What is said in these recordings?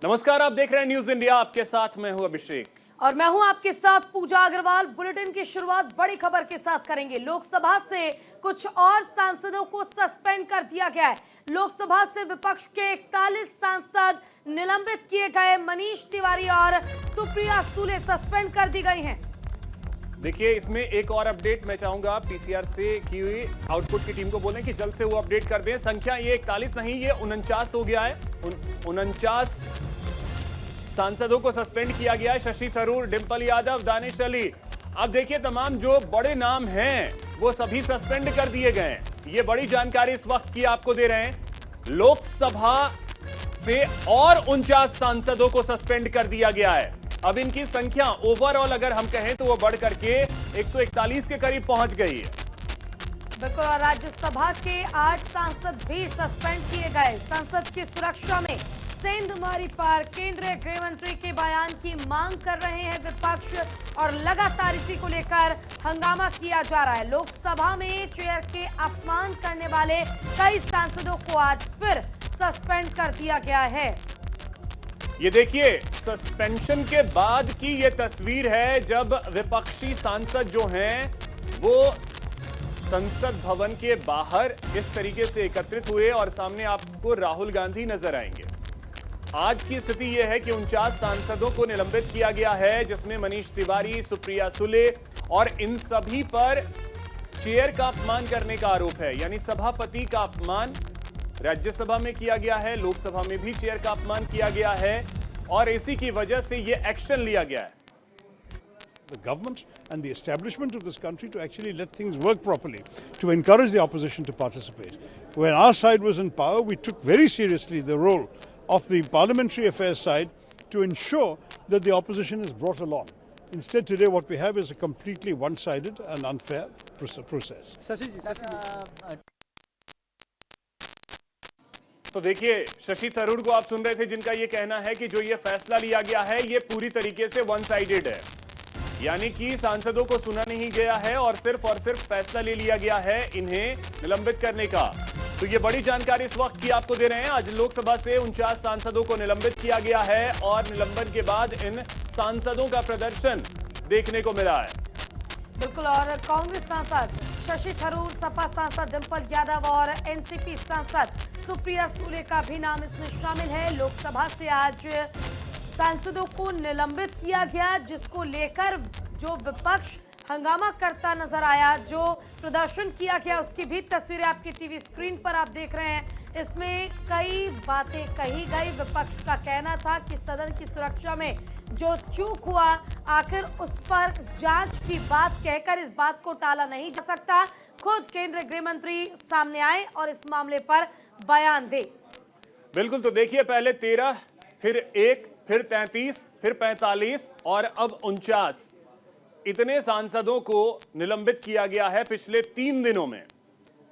नमस्कार, आप देख रहे हैं न्यूज इंडिया। आपके साथ मैं हूं अभिषेक और मैं हूं आपके साथ पूजा अग्रवाल। बुलेटिन की शुरुआत बड़ी खबर के साथ करेंगे। लोकसभा से कुछ और सांसदों को सस्पेंड कर दिया गया है। लोकसभा से विपक्ष के 41 सांसद निलंबित किए गए। मनीष तिवारी और सुप्रिया सुले सस्पेंड कर दी गई हैं। देखिए, इसमें एक और अपडेट मैं चाहूंगा पीसीआर से की हुई आउटपुट की टीम को बोलें कि जल्द से वो अपडेट कर दें। संख्या ये 41 नहीं, ये 49 हो गया है। 49 सांसदों को सस्पेंड किया गया है। शशि थरूर, डिंपल यादव, दानिश अली। अब देखिए, तमाम जो बड़े नाम हैं वो सभी सस्पेंड कर दिए गए हैं। ये बड़ी जानकारी इस वक्त की आपको दे रहे हैं। लोकसभा से और 49 सांसदों को सस्पेंड कर दिया गया है। अब इनकी संख्या ओवरऑल अगर हम कहें तो वो बढ़ करके 141 के करीब पहुंच गई है। बिल्कुल, और राज्यसभा के 8 सांसद भी सस्पेंड किए गए। संसद की सुरक्षा में सेंधमारी पार। केंद्रीय गृह मंत्री के बयान की मांग कर रहे हैं विपक्ष और लगातार इसी को लेकर हंगामा किया जा रहा है। लोकसभा में चेयर के अपमान करने वाले कई सांसदों को आज फिर सस्पेंड कर दिया गया है। ये देखिए, सस्पेंशन के बाद की ये तस्वीर है जब विपक्षी सांसद जो हैं वो संसद भवन के बाहर इस तरीके से एकत्रित हुए और सामने आपको राहुल गांधी नजर आएंगे। आज की स्थिति यह है कि 49 सांसदों को निलंबित किया गया है, जिसमें मनीष तिवारी, सुप्रिया सुले और इन सभी पर चेयर का अपमान करने का आरोप है। यानी सभापति का अपमान राज्यसभा में किया गया है, लोकसभा में भी चेयर का अपमान किया गया है और इसी की वजह से यह एक्शन लिया गया है। The government and the establishment of this country to actually let things work properly, to encourage the opposition to participate. When our side was in power, we took very seriously the role of the parliamentary affairs side to ensure that the opposition is brought along. Instead, today what we have is a completely one-sided and unfair process. तो देखिए, शशि थरूर को आप सुन रहे थे, जिनका ये कहना है कि जो ये फैसला लिया गया है ये पूरी तरीके से वन साइडेड है। यानी कि सांसदों को सुना नहीं गया है और सिर्फ फैसला ले लिया गया है इन्हें निलंबित करने का। तो ये बड़ी जानकारी इस वक्त की आपको दे रहे हैं। आज लोकसभा से 49 सांसदों को निलंबित किया गया है और निलंबन के बाद इन सांसदों का प्रदर्शन देखने को मिला है। बिल्कुल, और कांग्रेस सांसद शशि थरूर, सपा सांसद डिंपल यादव और एनसीपी सांसद सुप्रिया सुले का भी नाम इसमें शामिल है। लोकसभा से आज सांसदों को निलंबित किया गया, जिसको लेकर जो विपक्ष हंगामा करता नजर आया, जो प्रदर्शन किया गया, उसकी भी तस्वीरें आपकी टीवी स्क्रीन पर आप देख रहे हैं। इसमें कई बातें कही गई। विपक्ष का कहना था कि सदन की सुरक्षा में जो चूक हुआ, आखिर उस पर जांच की बात कहकर इस बात को टाला नहीं जा सकता। खुद केंद्रीय गृह मंत्री सामने आए और इस मामले पर बयान दे। बिल्कुल, तो देखिए, पहले 13, फिर 1, फिर 33, फिर 45 और अब 49 इतने सांसदों को निलंबित किया गया है पिछले 3 दिनों में।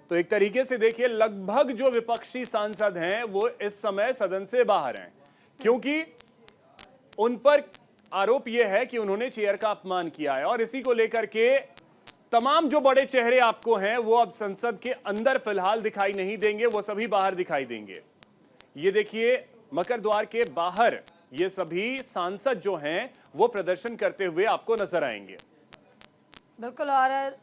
तो एक तरीके से देखिए, लगभग जो विपक्षी सांसद हैं वो इस समय सदन से बाहर हैं, क्योंकि उन पर आरोप यह है कि उन्होंने चेयर का अपमान किया है। और इसी को लेकर के तमाम जो बड़े चेहरे आपको हैं वो अब संसद के अंदर फिलहाल दिखाई नहीं देंगे, वो सभी बाहर दिखाई देंगे। ये देखिए, मकर द्वार के बाहर ये सभी सांसद जो हैं वो प्रदर्शन करते हुए आपको नजर आएंगे। बिल्कुल, और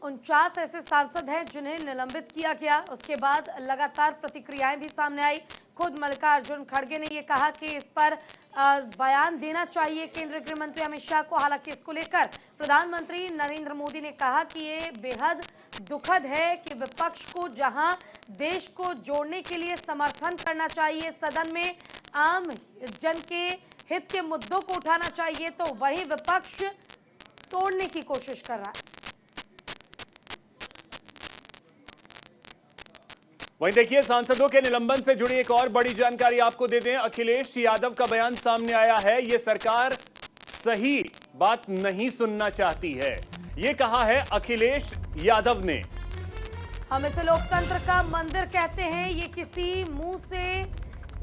49 ऐसे सांसद हैं जिन्हें निलंबित किया गया। उसके बाद लगातार प्रतिक्रियाएं भी सामने आई। खुद मल्लिकार्जुन खड़गे ने ये कहा कि इस पर बयान देना चाहिए केंद्रीय गृह मंत्री अमित शाह को। हालांकि इसको लेकर प्रधानमंत्री नरेंद्र मोदी ने कहा कि ये बेहद दुखद है कि विपक्ष को जहां देश को जोड़ने के लिए समर्थन करना चाहिए, सदन में आम जन के हित के मुद्दों को उठाना चाहिए, तो वही विपक्ष तोड़ने की कोशिश कर रहा है। वहीं देखिए, सांसदों के निलंबन से जुड़ी एक और बड़ी जानकारी आपको दे दें। अखिलेश यादव का बयान सामने आया है। ये सरकार सही बात नहीं सुनना चाहती है, ये कहा है अखिलेश यादव ने। हम इसे लोकतंत्र का मंदिर कहते हैं। ये किसी मुंह से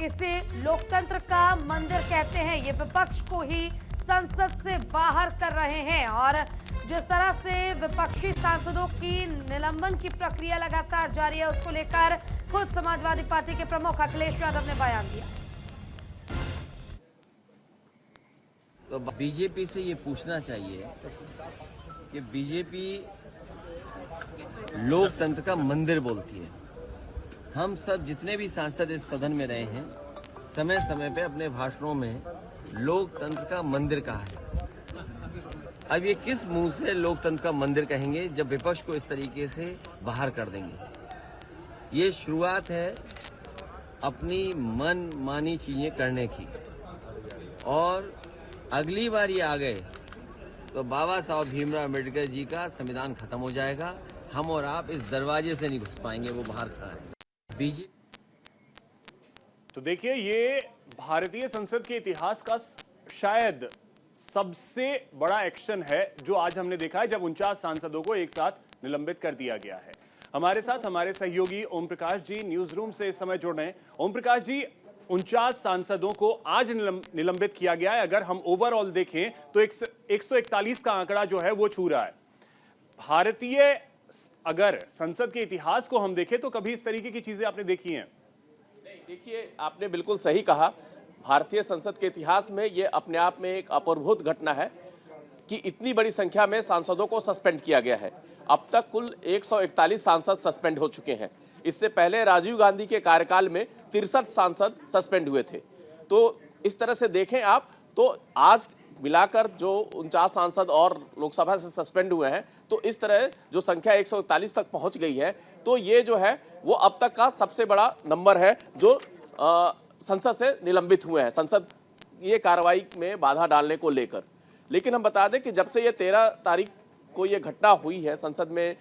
इसे लोकतंत्र का मंदिर कहते हैं। ये विपक्ष को ही संसद से बाहर कर रहे हैं और जिस तरह से विपक्षी सांसदों की निलंबन की प्रक्रिया लगातार जारी है, उसको लेकर खुद समाजवादी पार्टी के प्रमुख अखिलेश यादव ने बयान दिया। तो बीजेपी से ये पूछना चाहिए कि बीजेपी लोकतंत्र का मंदिर बोलती है। हम सब जितने भी सांसद इस सदन में रहे हैं, समय समय पे अपने भाषणों में लोकतंत्र का मंदिर कहा है। अब ये किस मुंह से लोकतंत्र का मंदिर कहेंगे जब विपक्ष को इस तरीके से बाहर कर देंगे। ये शुरुआत है अपनी मन मानी चीजें करने की, और अगली बार ये आ गए तो बाबा साहब भीमराव अम्बेडकर जी का संविधान खत्म हो जाएगा। हम और आप इस दरवाजे से नहीं घुस पाएंगे, वो बाहर खड़ा है। बीजेपी तो देखिए, ये भारतीय संसद के इतिहास का शायद सबसे बड़ा एक्शन है जो आज हमने देखा है, जब 49 सांसदों को एक साथ निलंबित कर दिया गया है। हमारे साथ हमारे सहयोगी ओम प्रकाश जी न्यूज रूम से इस समय जुड़ रहे हैं। ओम प्रकाश जी, 49 सांसदों को आज निलंबित किया गया है। अगर हम ओवरऑल देखें तो 141 का आंकड़ा जो है वो छू रहा है। भारतीय अगर संसद के इतिहास को हम देखें तो कभी इस तरीके की चीजें आपने देखी हैं? नहीं, देखिए, आपने बिल्कुल सही कहा। भारतीय संसद के इतिहास में ये अपने आप में एक अपूर्वभूत घटना है कि इतनी बड़ी संख्या में सांसदों को सस्पेंड किया गया है। अब तक कुल 141 सांसद सस्पेंड हो चुके हैं। इससे पहले राजीव गांधी के कार्यकाल में 63 सांसद सस्पेंड हुए थे। तो इस तरह से देखें आप, तो आज मिलाकर जो 49 सांसद और लोकसभा से सस्पेंड हुए हैं, तो इस तरह जो संख्या 141 तक पहुंच गई है, तो ये जो है वो अब तक का सबसे बड़ा नंबर है जो संसद से निलंबित हुए हैं, संसद ये कार्रवाई में बाधा डालने को लेकर। लेकिन हम बता दें कि जब से ये 13 तारीख को ये घटना हुई है, संसद में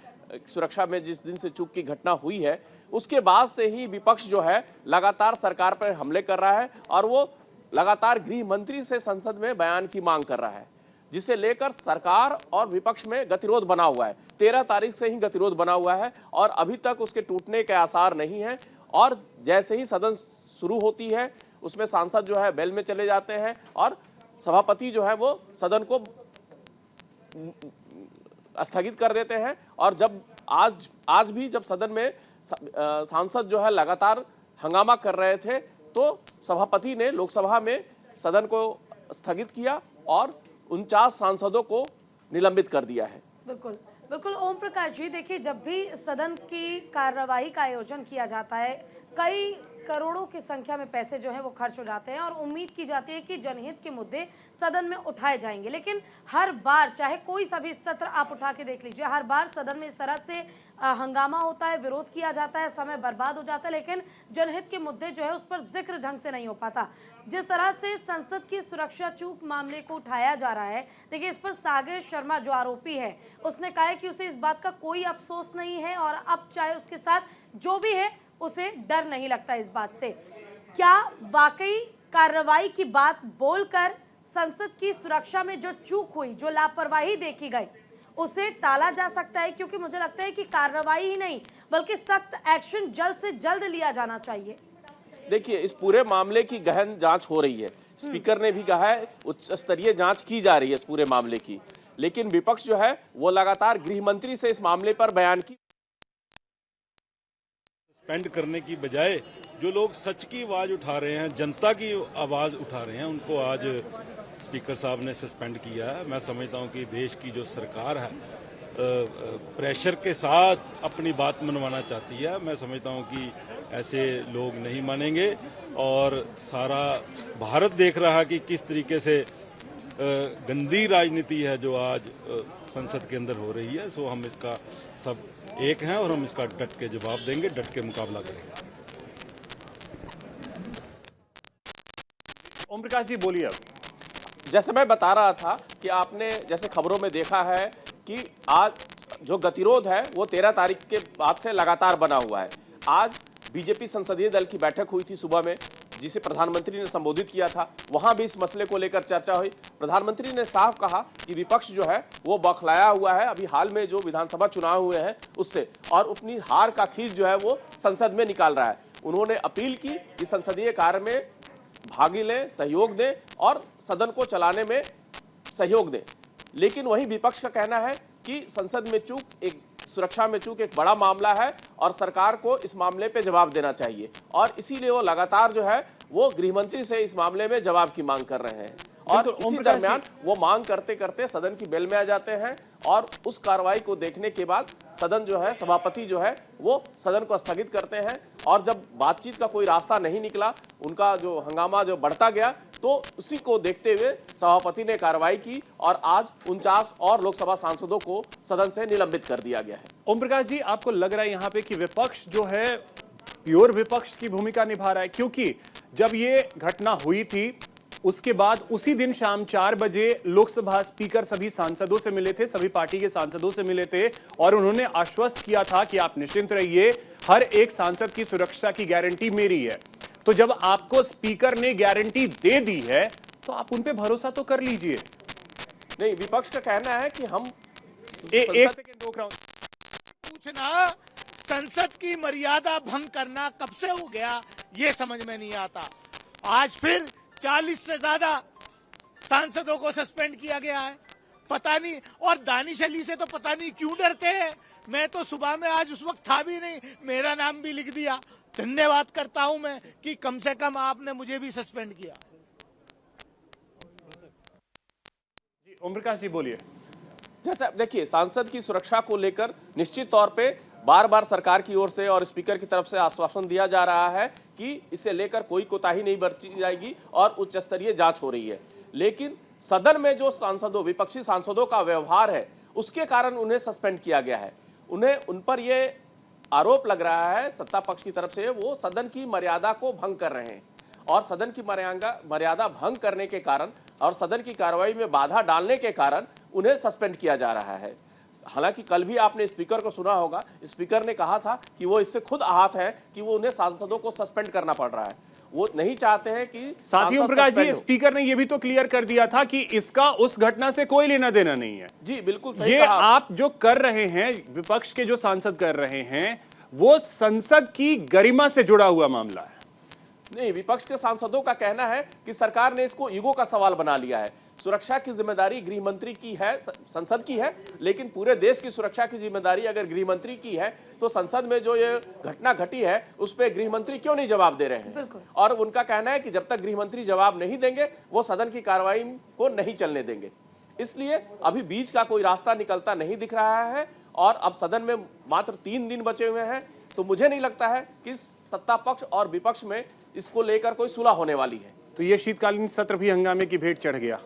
सुरक्षा में जिस दिन से चूक की घटना हुई है, उसके बाद से ही विपक्ष जो है लगातार सरकार पर हमले कर रहा है, और वो लगातार गृह मंत्री से संसद में बयान की मांग कर रहा है, जिसे लेकर सरकार और विपक्ष में गतिरोध बना हुआ है। 13 तारीख से ही गतिरोध बना हुआ है और अभी तक उसके टूटने के आसार नहीं है। और जैसे ही सदन शुरू होती है, उसमें सांसद जो है बेल में चले जाते हैं और सभापति जो है वो सदन को स्थगित कर देते हैं। और जब आज भी जब सदन में सांसद जो है लगातार हंगामा कर रहे थे, तो सभापति ने लोकसभा में सदन को स्थगित किया और 49 सांसदों को निलंबित कर दिया है। बिल्कुल बिल्कुल ओम प्रकाश जी, देखिए, जब भी सदन की कार्यवाही का आयोजन किया जाता है, कई करोड़ों की संख्या में पैसे जो हैं वो खर्च हो जाते हैं और उम्मीद की जाती है कि जनहित के मुद्दे सदन में उठाए जाएंगे। लेकिन हर बार, चाहे कोई सा भी सत्र आप उठा के देख लीजिए, हर बार सदन में इस तरह से हंगामा होता है, विरोध किया जाता है, समय बर्बाद हो जाता है, लेकिन जनहित के मुद्दे जो है उस पर जिक्र ढंग से नहीं हो पाता। जिस तरह से संसद की सुरक्षा चूक मामले को उठाया जा रहा है, देखिए, इस पर सागर शर्मा जो आरोपी है, उसने कहा है कि उसे इस बात का कोई अफसोस नहीं है और अब चाहे उसके साथ जो भी है उसे डर नहीं लगता इस बात से। क्या वाकई कार्रवाई की बात बोलकर संसद की सुरक्षा में जो चूक हुई, जो लापरवाही देखी गई, उसे टाला जा सकता है? क्योंकि मुझे लगता है कि कार्रवाई ही नहीं बल्कि सख्त एक्शन जल्द से जल्द लिया जाना चाहिए। देखिए, इस पूरे मामले की गहन जांच हो रही है। स्पीकर ने भी कहा है उच्च स्तरीय जांच की जा रही है इस पूरे मामले की। लेकिन विपक्ष जो है वो लगातार गृह मंत्री से इस मामले पर बयान की सस्पेंड करने की बजाय जो लोग सच की आवाज़ उठा रहे हैं, जनता की आवाज़ उठा रहे हैं, उनको आज स्पीकर साहब ने सस्पेंड किया है। मैं समझता हूं कि देश की जो सरकार है प्रेशर के साथ अपनी बात मनवाना चाहती है। मैं समझता हूं कि ऐसे लोग नहीं मानेंगे और सारा भारत देख रहा है कि किस तरीके से गंदी राजनीति है जो आज संसद के अंदर हो रही है। सो हम इसका सब एक हैं और हम इसका डट के जवाब देंगे, डट के मुकाबला करेंगे। ओम प्रकाश जी, बोलिए। अब जैसे मैं बता रहा था कि आपने जैसे खबरों में देखा है कि आज जो गतिरोध है वो 13 तारीख के बाद से लगातार बना हुआ है। आज बीजेपी संसदीय दल की बैठक हुई थी सुबह में, जिसे प्रधानमंत्री ने संबोधित किया था। वहां भी इस मसले को लेकर चर्चा हुई। प्रधानमंत्री ने साफ कहा कि विपक्ष जो है वो बौखलाया हुआ है अभी हाल में जो विधानसभा चुनाव हुए हैं उससे, और अपनी हार का खींच जो है वो संसद में निकाल रहा है। उन्होंने अपील की कि संसदीय कार्य में भागी लें, सहयोग दें और सदन को चलाने में सहयोग दें। लेकिन वहीं विपक्ष का कहना है कि संसद में चूक, एक सुरक्षा में चूक एक बड़ा मामला है और सरकार को इस मामले पे जवाब देना चाहिए, और इसीलिए वो लगातार जो है वो गृहमंत्री से इस मामले में जवाब की मांग कर रहे हैं। और बिल्कुल, ओम इसी प्रकाश जी। दरमियान वो मांग करते करते सदन की बेल में आ जाते हैं और उस कार्रवाई को देखने के बाद सदन जो है, सभापति जो है वो सदन को स्थगित करते हैं और जब बातचीत का कोई रास्ता नहीं निकला, उनका जो हंगामा जो बढ़ता गया, तो उसी को देखते हुए सभापति ने कार्रवाई की और आज 49 और लोकसभा सांसदों को सदन से निलंबित कर दिया गया है। ओम प्रकाश जी, आपको लग रहा है यहाँ पे कि विपक्ष जो है प्योर विपक्ष की भूमिका निभा रहा है? क्योंकि जब ये घटना हुई थी उसके बाद उसी दिन शाम 4 बजे लोकसभा स्पीकर सभी सांसदों से मिले थे, सभी पार्टी के सांसदों से मिले थे और उन्होंने आश्वस्त किया था कि आप निश्चिंत रहिए, हर एक सांसद की सुरक्षा की गारंटी मेरी है। तो जब आपको स्पीकर ने गारंटी दे दी है तो आप उन पे भरोसा तो कर लीजिए। नहीं, विपक्ष का कहना है कि हम एक सेकंड रोक रहा हूं। पूछना संसद की मर्यादा भंग करना कब से हो गया ये समझ में नहीं आता। आज फिर 40 से ज्यादा सांसदों को सस्पेंड किया गया है, पता नहीं। और दानिश अली से तो पता नहीं क्यों डरते हैं। मैं तो सुबह में आज उस वक्त था भी नहीं, मेरा नाम भी लिख दिया। धन्यवाद करता हूं मैं कि कम से कम आपने मुझे भी सस्पेंड किया। जी ओम प्रकाश जी बोलिए। जैसे देखिए, सांसद की सुरक्षा को लेकर निश्चित तौर पे बार बार सरकार की ओर से और स्पीकर की तरफ से आश्वासन दिया जा रहा है कि इसे लेकर कोई कोताही नहीं बरती जाएगी और उच्च स्तरीय जांच हो रही है। लेकिन सदन में जो सांसदों, विपक्षी सांसदों का व्यवहार है, उसके कारण उन्हें सस्पेंड किया गया है। उन पर ये आरोप लग रहा है सत्ता पक्ष की तरफ से, वो सदन की मर्यादा को भंग कर रहे हैं और सदन की मर्यादा भंग करने के कारण और सदन की कार्रवाई में बाधा डालने के कारण उन्हें सस्पेंड किया जा रहा है। हालांकि कल भी आपने स्पीकर को सुना होगा, स्पीकर ने कहा था कि वो इससे खुद आहत है कि वो उन्हें सांसदों को सस्पेंड करना पड़ रहा है। वो नहीं चाहते हैं कि साथियों प्रकाश जी, स्पीकर ने यह भी तो क्लियर कर दिया था कि इसका उस घटना से कोई लेना देना नहीं है। जी बिल्कुल सही ये कहा। आप जो कर रहे हैं, विपक्ष के जो सांसद कर रहे हैं, वो संसद की गरिमा से जुड़ा हुआ मामला है। नहीं, विपक्ष के सांसदों का कहना है कि सरकार ने इसको ईगो का सवाल बना लिया है। सुरक्षा की जिम्मेदारी गृह मंत्री की है, संसद की है, लेकिन पूरे देश की सुरक्षा की जिम्मेदारी अगर गृह मंत्री की है तो संसद में जो ये घटना घटी है उस पर गृह मंत्री क्यों नहीं जवाब दे रहे हैं? और उनका कहना है कि जब तक गृह मंत्री जवाब नहीं देंगे वो सदन की कार्रवाई को नहीं चलने देंगे। इसलिए अभी बीच का कोई रास्ता निकलता नहीं दिख रहा है और अब सदन में मात्र 3 दिन बचे हुए हैं, तो मुझे नहीं लगता है कि सत्ता पक्ष और विपक्ष में इसको लेकर कोई सुलह होने वाली है। तो ये शीतकालीन सत्र भी हंगामे की भेंट चढ़ गया।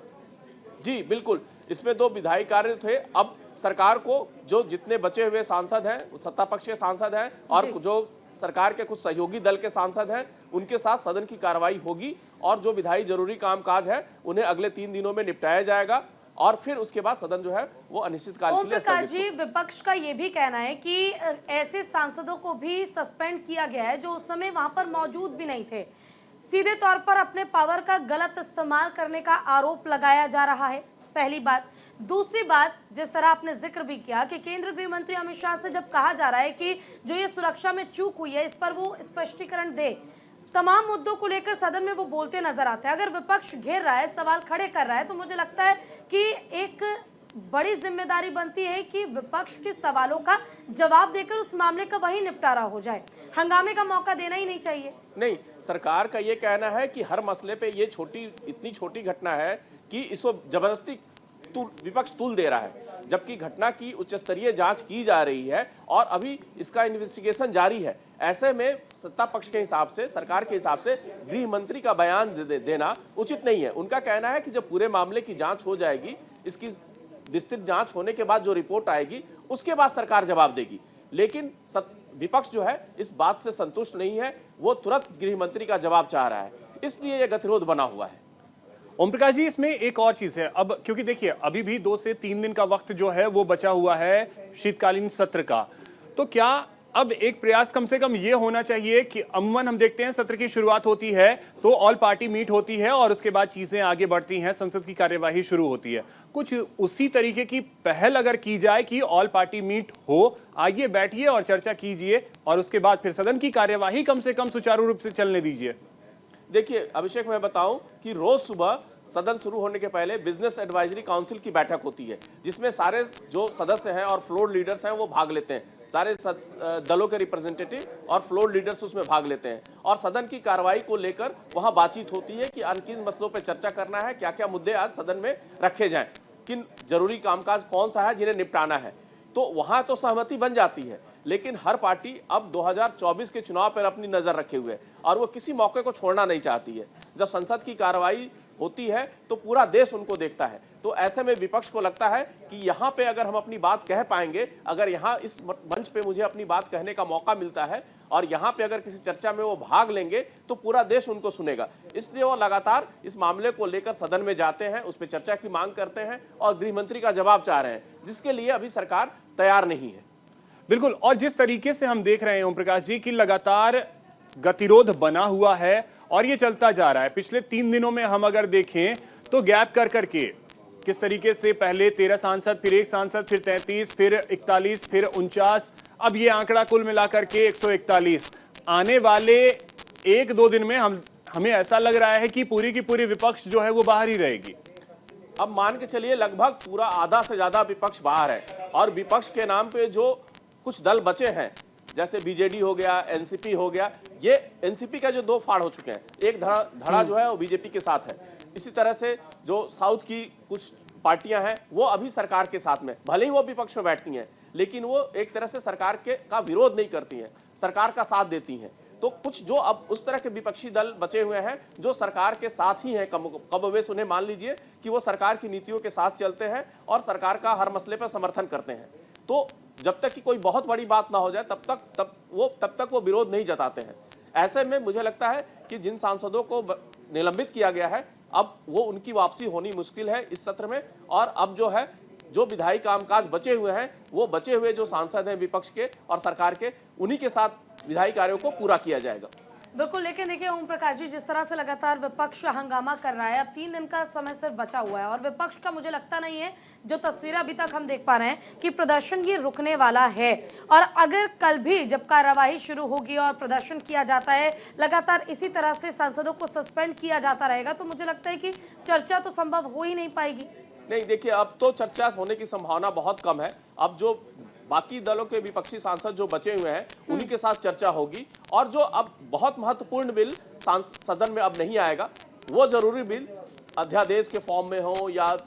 जी बिल्कुल, इसमें 2 विधायी कार्य थे। अब सरकार को जो जितने बचे हुए सांसद हैं, सत्ता पक्ष के सांसद हैं और जो सरकार के कुछ सहयोगी दल के सांसद हैं, उनके साथ सदन की कार्रवाई होगी और जो विधायी जरूरी कामकाज है उन्हें अगले 3 दिनों में निपटाया जाएगा और फिर उसके बाद सदन जो है वो अनिश्चितकाल के लिए प्रकाश जी, विपक्ष का ये भी कहना है कि ऐसे सांसदों को भी सस्पेंड किया गया है जो उस समय वहां पर मौजूद भी नहीं थे। सीधे तौर पर अपने पावर का गलत इस्तेमाल करने का आरोप लगाया जा रहा है, पहली बात। दूसरी बात, जिस तरह आपने जिक्र भी किया कि केंद्रीय गृह मंत्री अमित शाह से जब कहा जा रहा है कि जो ये सुरक्षा में चूक हुई है इस पर वो स्पष्टीकरण दे, तमाम मुद्दों को लेकर सदन में वो बोलते नजर आते हैं। अगर विपक्ष घेर रहा है, सवाल खड़े कर रहा है, तो मुझे लगता है कि एक बड़ी जिम्मेदारी बनती है कि विपक्ष के सवालों का जवाब देकर उस मामले का वही निपटारा हो जाए। हंगामे का मौका देना ही नहीं चाहिए। नहीं, सरकार का ये कहना है कि हर मसले पे ये इतनी छोटी घटना है कि इसको जबरदस्ती विपक्ष तुल दे रहा है, जबकि घटना की उच्च स्तरीय जांच की जा रही है और अभी इसका इन्वेस्टिगेशन जारी है। ऐसे में सत्ता पक्ष के हिसाब से, सरकार के हिसाब से गृह मंत्री का बयान देना उचित नहीं है। उनका कहना है कि जब पूरे मामले की जांच हो जाएगी, इसकी विस्तृत जांच होने के बाद जो रिपोर्ट आएगी उसके बाद सरकार जवाब देगी। लेकिन विपक्ष जो है इस बात से संतुष्ट नहीं है, वो तुरंत गृह मंत्री का जवाब चाह रहा है, इसलिए यह गतिरोध बना हुआ है। ओम प्रकाश जी, इसमें एक और चीज है, अब क्योंकि देखिए अभी भी 2 से 3 दिन का वक्त जो है वो बचा हुआ है शीतकालीन सत्र का, तो क्या अब एक प्रयास कम से कम ये होना चाहिए कि अमूमन हम देखते हैं सत्र की शुरुआत होती है तो ऑल पार्टी मीट होती है और उसके बाद चीजें आगे बढ़ती हैं, संसद की कार्यवाही शुरू होती है। कुछ उसी तरीके की पहल अगर की जाए कि ऑल पार्टी मीट हो, आइए बैठिए और चर्चा कीजिए और उसके बाद फिर सदन की कार्यवाही कम से कम सुचारू रूप से चलने दीजिए। देखिए अभिषेक, मैं बताऊं कि रोज सुबह सदन शुरू होने के पहले बिजनेस एडवाइजरी काउंसिल की बैठक होती है, जिसमें सारे जो सदस्य हैं और फ्लोर लीडर्स हैं वो भाग लेते हैं। सारे दलों के रिप्रेजेंटेटिव और फ्लोर लीडर्स उसमें भाग लेते हैं और सदन की कार्रवाई को लेकर वहां बातचीत होती है कि किन मसलों पर चर्चा करना है, क्या क्या मुद्दे आज सदन में रखे जाएं, किन जरूरी कामकाज कौन सा है जिन्हें निपटाना है। तो वहां तो सहमति बन जाती है, लेकिन हर पार्टी अब 2024 के चुनाव पर अपनी नजर रखे हुए है और वो किसी मौके को छोड़ना नहीं चाहती है। जब संसद की कार्रवाई होती है तो पूरा देश उनको देखता है, तो ऐसे में विपक्ष को लगता है कि यहाँ पे अगर हम अपनी बात कह पाएंगे, अगर यहाँ इस मंच पे मुझे अपनी बात कहने का मौका मिलता है और यहाँ पे अगर किसी चर्चा में वो भाग लेंगे तो पूरा देश उनको सुनेगा। इसलिए वो लगातार इस मामले को लेकर सदन में जाते हैं, उस पर चर्चा की मांग करते हैं और गृह मंत्री का जवाब चाह रहे हैं, जिसके लिए अभी सरकार तैयार नहीं है। बिल्कुल, और जिस तरीके से हम देख रहे हैं ओम प्रकाश जी की लगातार गतिरोध बना हुआ है और ये चलता जा रहा है। पिछले 3 दिनों में हम अगर देखें तो गैप कर करके किस तरीके से पहले 13 सांसद, फिर 1 सांसद, फिर 33, फिर 41, फिर 49, अब ये आंकड़ा कुल मिलाकर के 141। आने वाले 1-2 दिन में हमें ऐसा लग रहा है कि पूरी की पूरी विपक्ष जो है वो बाहर ही रहेगी। अब मान के चलिए लगभग पूरा आधा से ज्यादा विपक्ष बाहर है और विपक्ष के नाम पे जो कुछ दल बचे हैं, जैसे बीजेडी हो गया, एनसीपी हो गया, ये एनसीपी का जो 2 फाड़ हो चुके हैं, एक धड़ा जो है वो बीजेपी के साथ है। इसी तरह से जो साउथ की कुछ पार्टियां हैं वो अभी सरकार के साथ में, भले ही वो विपक्ष में बैठती हैं, लेकिन वो एक तरह से सरकार का विरोध नहीं करती हैं, सरकार का साथ देती हैं। तो कुछ जो अब उस तरह के विपक्षी दल बचे हुए हैं जो सरकार के साथ ही हैं, कमोबेश उन्हें मान लीजिए कि वो सरकार की नीतियों के साथ चलते हैं और सरकार का हर मसले पर समर्थन करते हैं। तो जब तक कि कोई बहुत बड़ी बात ना हो जाए तब तक वो विरोध नहीं जताते हैं। ऐसे में मुझे लगता है कि जिन सांसदों को निलंबित किया गया है, अब वो उनकी वापसी होनी मुश्किल है इस सत्र में, और अब जो विधायी कामकाज बचे हुए हैं वो बचे हुए जो सांसद हैं विपक्ष के और सरकार के, उन्हीं के साथ विधायी कार्यों को पूरा किया जाएगा। बिल्कुल, लेकिन देखिए ओम प्रकाश जी, जिस तरह से लगातार विपक्ष हंगामा कर रहा है, अब 3 दिन का समय सिर्फ बचा हुआ है और विपक्ष का मुझे लगता नहीं है, जो तस्वीरें अभी तक हम देख पा रहे हैं, कि प्रदर्शन ये रुकने वाला है। और अगर कल भी जब कार्यवाही शुरू होगी और प्रदर्शन किया जाता है, लगातार इसी तरह से सांसदों को सस्पेंड किया जाता रहेगा, तो मुझे लगता है कि चर्चा तो संभव हो ही नहीं पाएगी। नहीं, देखिए अब तो चर्चा होने की संभावना बहुत कम है। अब जो बाकी दलों के विपक्षी सांसद जो बचे हुए हैं उन्हीं के साथ चर्चा होगी, और जो अब बहुत महत्वपूर्ण बिल सदन में अब नहीं आएगा, वो जरूरी बिल अध्यादेश के फॉर्म में हो या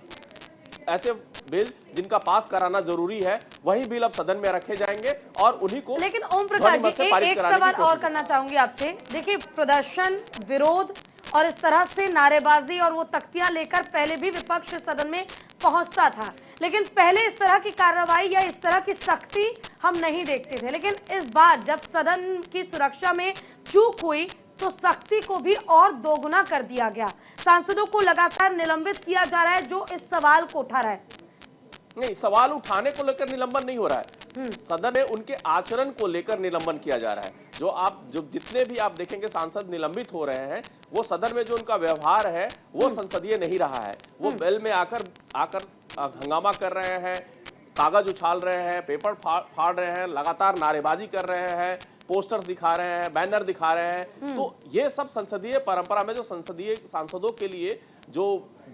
ऐसे बिल जिनका पास कराना जरूरी है, वही बिल अब सदन में रखे जाएंगे और उन्हीं को। लेकिन ओम प्रकाश जी, एक सवाल और करना चाहूंगी आपसे। देखिए, प्रदर्शन, विरोध और इस तरह से नारेबाजी और वो तख्तियां लेकर पहले भी विपक्ष सदन में पहुंचता था, लेकिन पहले इस तरह की कार्रवाई या इस तरह की सख्ती हम नहीं देखते थे। लेकिन इस बार जब सदन की सुरक्षा में चूक हुई तो सख्ती को भी और दोगुना कर दिया गया। सांसदों को लगातार निलंबित किया जा रहा है जो इस सवाल को उठा रहा है। नहीं, सवाल उठाने को लेकर निलंबन नहीं हो रहा है, सदन में उनके आचरण को लेकर निलंबन किया जा रहा है। जो जितने भी आप देखेंगे सांसद निलंबित हो रहे हैं, वो सदन में जो उनका व्यवहार है वो संसदीय नहीं रहा है। वो बेल में आकर हंगामा कर रहे हैं, कागज उछाल रहे हैं, पेपर फाड़ रहे हैं, लगातार नारेबाजी कर रहे हैं, पोस्टर दिखा रहे हैं, बैनर दिखा रहे हैं। तो ये सब संसदीय परंपरा में जो संसदीय सांसदों के लिए जो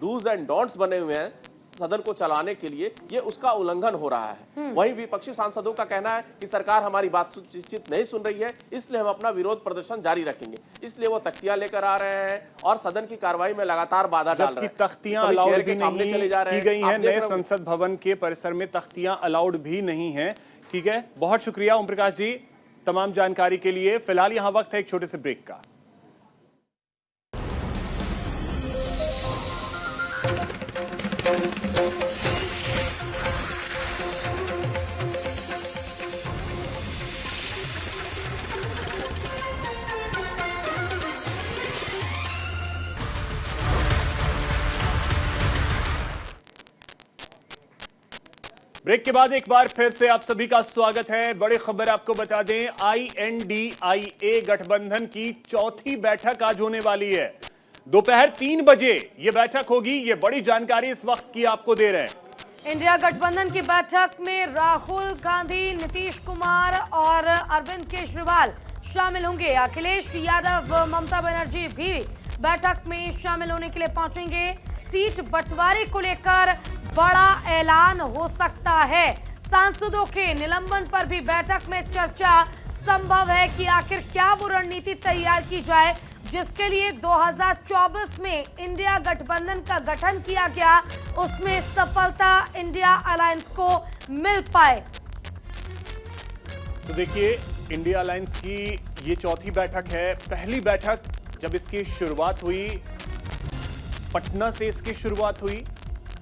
डूज एंड डोंट्स बने हुए हैं सदन को चलाने के लिए, ये उसका उल्लंघन हो रहा है। वहीं विपक्षी सांसदों का कहना है कि सरकार हमारी बात सुचित नहीं सुन रही है, इसलिए हम अपना विरोध प्रदर्शन जारी रखेंगे। इसलिए वो तख्तियां लेकर आ रहे हैं और सदन की कार्रवाई में लगातार बाधा डाल रहे हैं। तख्तियां अलाउड भी नहीं की गई हैं, नए संसद भवन के परिसर में तख्तियां अलाउड भी नहीं है। ठीक है, बहुत शुक्रिया ओम प्रकाश जी तमाम जानकारी के लिए। फिलहाल यहां वक्त है एक छोटे से ब्रेक का। ब्रेक के बाद एक बार फिर से आप सभी का स्वागत है। बड़ी खबर आपको बता दें, INDIA गठबंधन की चौथी बैठक आज होने वाली है। दोपहर 3 बजे ये बैठक होगी। ये बड़ी जानकारी इस वक्त की आपको दे रहे हैं। इंडिया गठबंधन की बैठक में राहुल गांधी, नीतीश कुमार और अरविंद केजरीवाल शामिल होंगे। अखिलेश यादव, ममता बनर्जी भी बैठक में शामिल होने के लिए पहुंचेंगे। सीट बंटवारे को लेकर बड़ा ऐलान हो सकता है। सांसदों के निलंबन पर भी बैठक में चर्चा संभव है कि आखिर क्या वो रणनीति तैयार की जाए जिसके लिए 2024 में इंडिया गठबंधन का गठन किया गया, उसमें सफलता इंडिया अलायंस को मिल पाए। तो देखिए, इंडिया अलायंस की ये चौथी बैठक है। पहली बैठक जब इसकी शुरुआत हुई, पटना से इसकी शुरुआत हुई।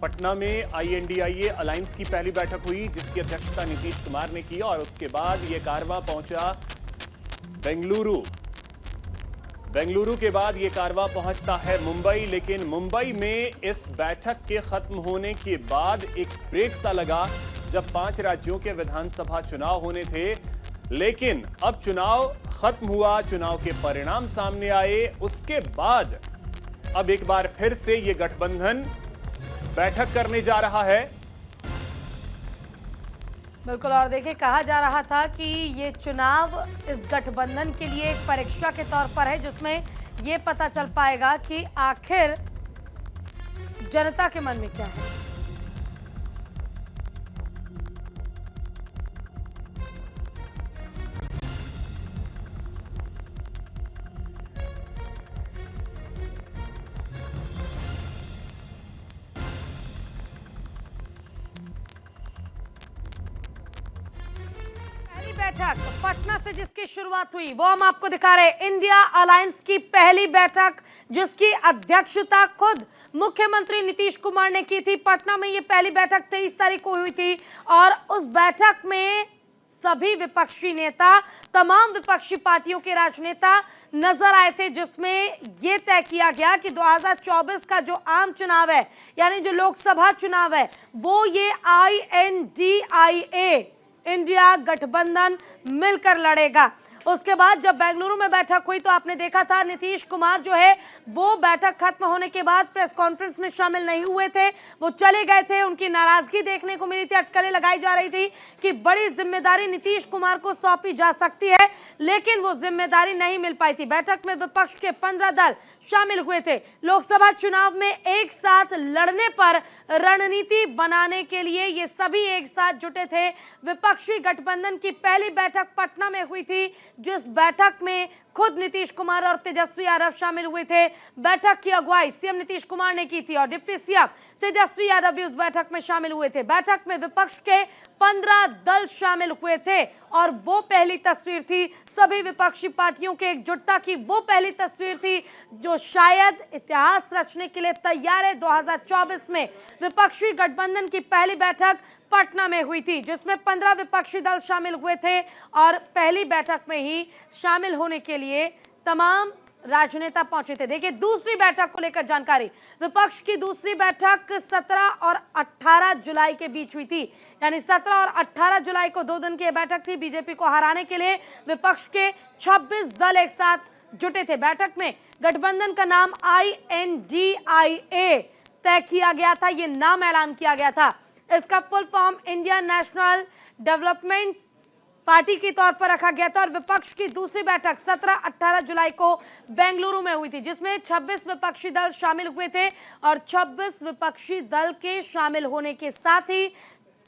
पटना में INDIA अलायंस की पहली बैठक हुई जिसकी अध्यक्षता नीतीश कुमार ने की और उसके बाद ये कारवां पहुंचा बेंगलुरु। बेंगलुरु के बाद ये कारवां पहुंचता है मुंबई, लेकिन मुंबई में इस बैठक के खत्म होने के बाद एक ब्रेक सा लगा जब 5 राज्यों के विधानसभा चुनाव होने थे। लेकिन अब चुनाव खत्म हुआ, चुनाव के परिणाम सामने आए, उसके बाद अब एक बार फिर से ये गठबंधन बैठक करने जा रहा है। बिल्कुल, और देखिए कहा जा रहा था कि ये चुनाव इस गठबंधन के लिए एक परीक्षा के तौर पर है जिसमें ये पता चल पाएगा कि आखिर जनता के मन में क्या है। बैठक पटना से जिसकी शुरुआत हुई वो हम आपको दिखा रहे हैं। इंडिया अलायंस की पहली बैठक जिसकी अध्यक्षता खुद मुख्यमंत्री नीतीश कुमार ने की थी। पटना में ये पहली बैठक 23 तारीख को हुई थी और उस बैठक में सभी विपक्षी नेता, तमाम विपक्षी पार्टियों के राजनेता नजर आए थे, जिसमें यह तय किया गया कि 2024 का जो आम चुनाव है यानी जो लोकसभा चुनाव है वो ये INDIA इंडिया गठबंधन मिलकर लड़ेगा। उसके बाद जब बेंगलुरु में बैठक हुई तो आपने देखा था नीतीश कुमार जो है वो बैठक खत्म होने के बाद प्रेस कॉन्फ्रेंस में शामिल नहीं हुए थे, वो चले गए थे। उनकी नाराजगी देखने को मिली थी, अटकलें लगाई जा रही थी कि बड़ी जिम्मेदारी नीतीश कुमार को सौंपी जा सकती है, लेकिन वो जिम्मेदारी नहीं मिल पाई थी। बैठक में विपक्ष के 15 दल शामिल हुए थे। लोकसभा चुनाव में एक साथ लड़ने पर रणनीति बनाने के लिए ये सभी एक साथ जुटे थे। विपक्षी गठबंधन की पहली बैठक पटना में हुई थी जिस बैठक में खुद नीतीश कुमार और तेजस्वी यादव शामिल हुए थे। बैठक की अगुवाई सीएम नीतीश कुमार ने की थी और डिप्टी सीएम तेजस्वी यादव भी उस बैठक में शामिल हुए थे। बैठक में विपक्ष के 15 दल शामिल हुए थे और वो पहली तस्वीर थी सभी विपक्षी पार्टियों के एकजुटता की। वो पहली तस्वीर थी जो शायद इतिहास रचने के लिए तैयार है। 2024 में विपक्षी गठबंधन की पहली बैठक पटना में हुई थी जिसमें 15 विपक्षी दल शामिल हुए थे और पहली बैठक में ही शामिल होने के लिए तमाम राजनेता पहुंचे थे। देखिए दूसरी बैठक को लेकर जानकारी। विपक्ष की दूसरी बैठक 17 और 18 जुलाई के बीच हुई थी, यानी 17 और 18 जुलाई को 2 दिन की बैठक थी। बीजेपी को हराने के लिए विपक्ष के 26 दल एक साथ जुटे थे। बैठक में गठबंधन का नाम INDIA तय किया गया था, ये नाम ऐलान किया गया था। इसका full form India national development party के तौर पर रखा गया था और विपक्ष की दूसरी बैठक 17-18 जुलाई को बेंगलुरु में हुई थी जिसमें 26 विपक्षी दल शामिल हुए थे और 26 विपक्षी दल के शामिल होने के साथ ही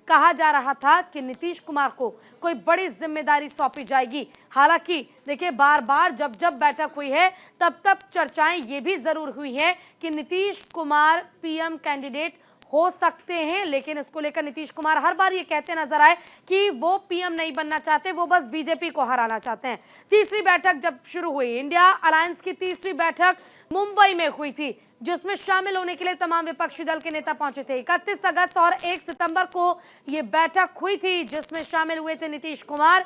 कहा जा रहा था कि नीतीश कुमार को कोई बड़ी जिम्मेदारी सौंपी जाएगी। हालांकि देखिए बार बार जब बैठक हुई है तब चर्चाएं ये भी जरूर हुई है कि नीतीश कुमार PM कैंडिडेट हो सकते हैं, लेकिन इसको लेकर नीतीश कुमार हर बार ये कहते नजर आए कि वो PM नहीं बनना चाहते, वो बस बीजेपी को हराना चाहते हैं। तीसरी बैठक जब शुरू हुई, इंडिया अलायंस की तीसरी बैठक मुंबई में हुई थी जिसमें शामिल होने के लिए तमाम विपक्षी दल के नेता पहुंचे थे। 31 अगस्त और 1 सितंबर को ये बैठक हुई थी जिसमें शामिल हुए थे नीतीश कुमार।